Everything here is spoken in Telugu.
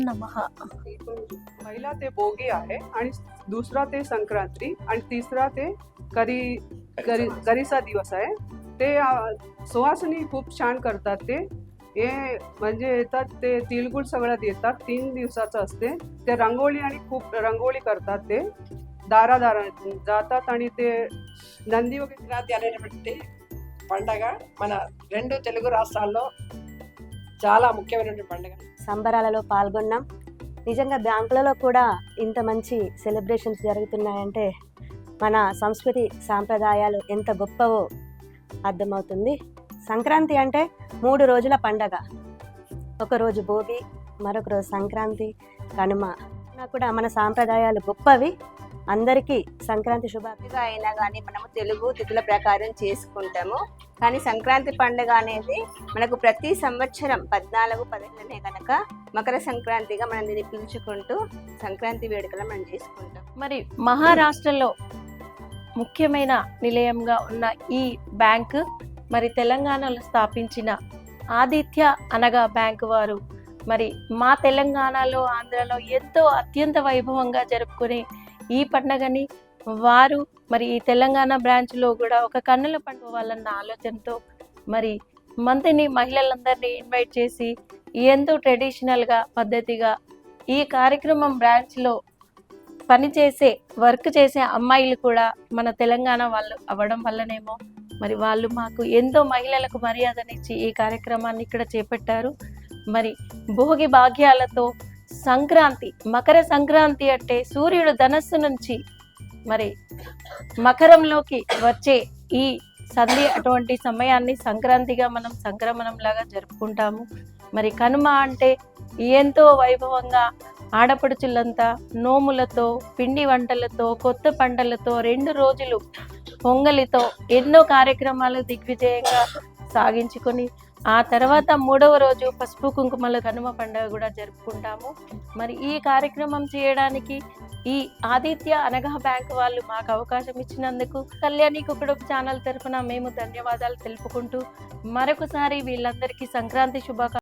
नमः. पहिला ते बोगी आहे आणि दुसरा ते संक्रांती आणि तिसरा ते करीचा दिवस आहे. ते सुवासिनी खूप छान करतात. हे म्हणजे येतात ते तिळगुळ सगळं देतात. 3 दिवसाचं असते. ते रंगोळी आणि खूप रंगोळी करतात. ते దారా जातात आणि ते నంది సంక్రాంతి అనేటువంటి పండగ మన 2 తెలుగు రాష్ట్రాల్లో చాలా ముఖ్యమైనటువంటి పండుగ. సంబరాలలో పాల్గొన్నాం. నిజంగా బ్యాంకులలో కూడా ఇంత మంచి సెలబ్రేషన్స్ జరుగుతున్నాయంటే మన సంస్కృతి సాంప్రదాయాలు ఎంత గొప్పవో అర్థమవుతుంది. సంక్రాంతి అంటే 3 రోజుల పండగ. ఒకరోజు భోగి, మరొక రోజు సంక్రాంతి, కనుమ. కూడా మన సాంప్రదాయాలు గొప్పవి. అందరికీ సంక్రాంతి శుభాకాంక్షలు. అయినా కానీ మనము తెలుగు తిథుల ప్రకారం చేసుకుంటాము. కానీ సంక్రాంతి పండుగ అనేది మనకు ప్రతి సంవత్సరం 14/15 కనుక మకర సంక్రాంతిగా మనం దీన్ని పిలుచుకుంటూ సంక్రాంతి వేడుకలు మనం చేసుకుంటాం. మరి మహారాష్ట్రలో ముఖ్యమైన నిలయంగా ఉన్న ఈ బ్యాంకు మరి తెలంగాణలో స్థాపించిన ఆదిత్య అనగా బ్యాంకు వారు మరి మా తెలంగాణలో ఆంధ్రలో ఎంతో అత్యంత వైభవంగా జరుపుకునే ఈ పండుగని వారు మరి ఈ తెలంగాణ బ్రాంచ్లో కూడా ఒక కన్నుల పండుగ వాళ్ళన్న ఆలోచనతో మరి మంత్రిని మహిళలందరినీ ఇన్వైట్ చేసి ఎంతో ట్రెడిషనల్గా పద్ధతిగా ఈ కార్యక్రమం బ్రాంచ్లో పనిచేసే వర్క్ చేసే అమ్మాయిలు కూడా మన తెలంగాణ వాళ్ళు అవ్వడం వల్లనేమో మరి వాళ్ళు మాకు ఎంతో మహిళలకు మర్యాదనిచ్చి ఈ కార్యక్రమాన్ని ఇక్కడ చేపట్టారు. మరి భోగి భాగ్యాలతో సంక్రాంతి, మకర సంక్రాంతి అంటే సూర్యుడు ధనస్సు నుంచి మరి మకరంలోకి వచ్చే ఈ సంధి అటువంటి సమయాన్ని సంక్రాంతిగా మనం సంక్రమణం లాగా జరుపుకుంటాము. మరి కనుమ అంటే ఎంతో వైభవంగా ఆడపడుచులంతా నోములతో, పిండి వంటలతో, కొత్త పంటలతో 2 రోజులు పొంగలితో ఎన్నో కార్యక్రమాలు దిగ్విజయంగా సాగించుకొని ఆ తర్వాత 3వ రోజు పసుపు కుంకుమల కనుమ పండుగ కూడా జరుపుకుంటాము. మరి ఈ కార్యక్రమం చేయడానికి ఈ ఆదిత్య అనగా బ్యాంక్ వాళ్ళు మాకు అవకాశం ఇచ్చినందుకు కళ్యాణి కుకుడు ఛానల్ తరఫున మేము ధన్యవాదాలు తెలుపుకుంటూ మరొకసారి వీళ్ళందరికీ సంక్రాంతి శుభాకాంక్షలు.